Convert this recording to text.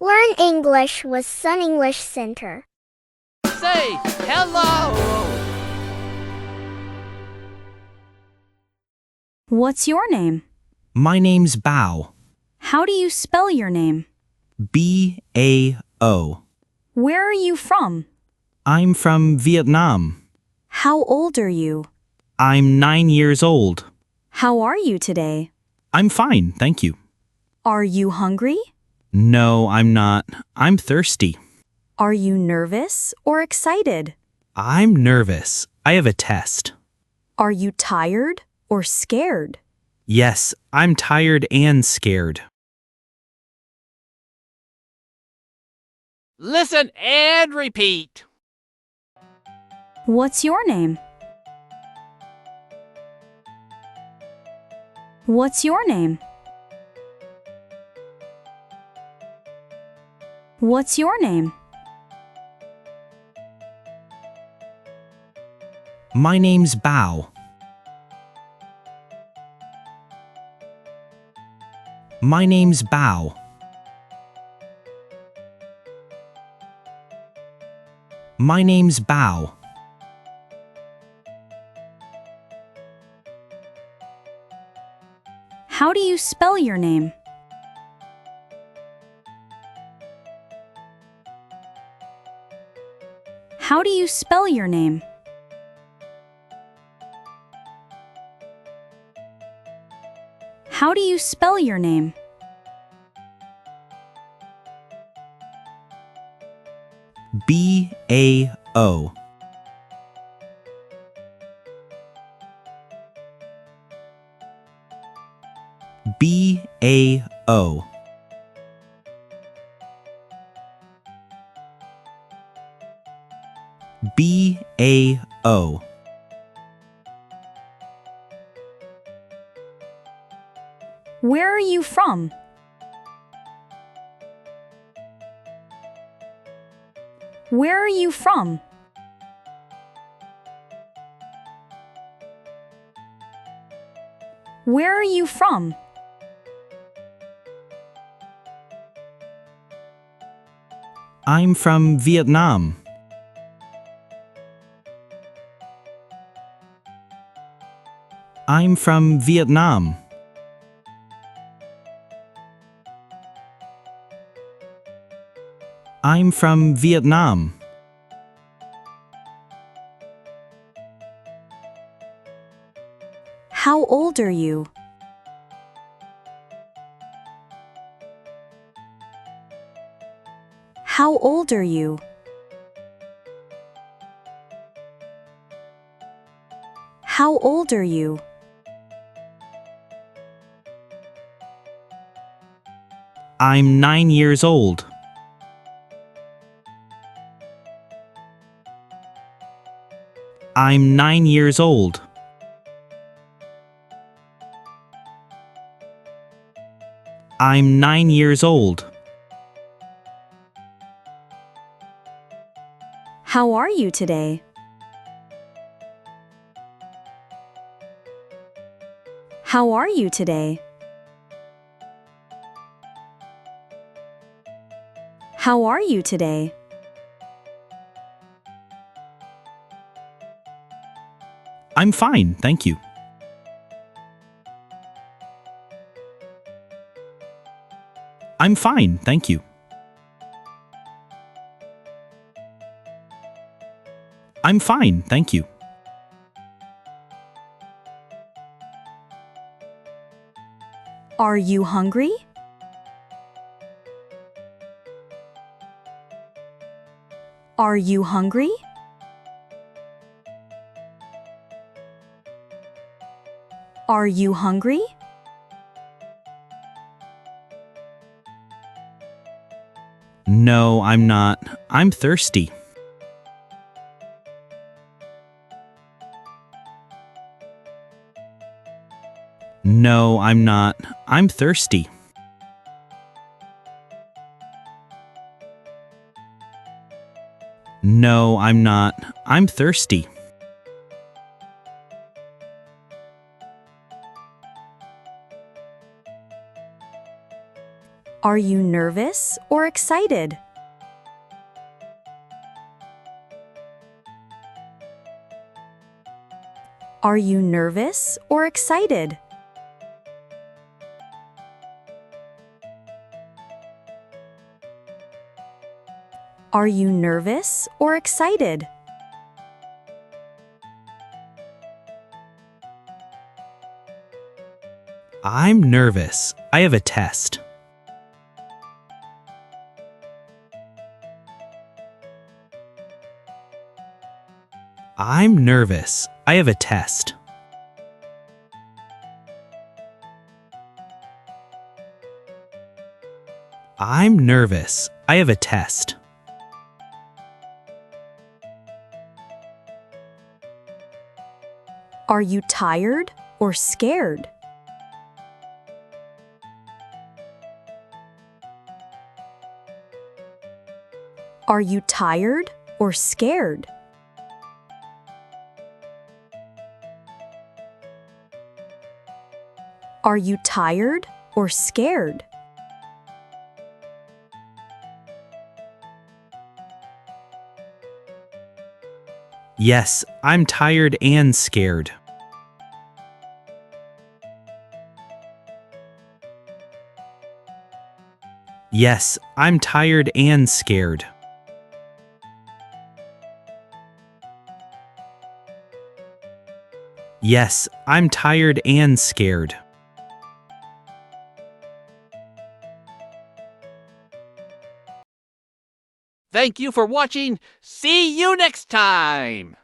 Learn English with Sun English Center. Say hello! What's your name? My name's Bao. How do you spell your name? B-A-O. Where are you from? I'm from Vietnam. How old are you? I'm 9 years old. How are you today? I'm fine, thank you. Are you hungry? No, I'm not. I'm thirsty. Are you nervous or excited? I'm nervous. I have a test. Are you tired or scared? Yes, I'm tired and scared. Listen and repeat. What's your name? What's your name? What's your name? My name's Bao. My name's Bao. My name's Bao. How do you spell your name? How do you spell your name? How do you spell your name? B-A-O. B-A-O. B-A-O. Where are you from? Where are you from? Where are you from? I'm from Vietnam. I'm from Vietnam. I'm from Vietnam. How old are you? How old are you? How old are you? I'm 9 years old. I'm 9 years old. I'm 9 years old. How are you today? How are you today? How are you today? I'm fine, thank you. I'm fine, thank you. I'm fine, thank you. Are you hungry? Are you hungry? Are you hungry? No, I'm not. I'm thirsty. No, I'm not. I'm thirsty. No, I'm not. I'm thirsty. Are you nervous or excited? Are you nervous or excited? Are you nervous or excited? I'm nervous. I have a test. I'm nervous. I have a test. I'm nervous. I have a test. Are you tired or scared? Are you tired or scared? Are you tired or scared? Yes, I'm tired and scared. Yes, I'm tired and scared. Yes, I'm tired and scared. Thank you for watching. See you next time.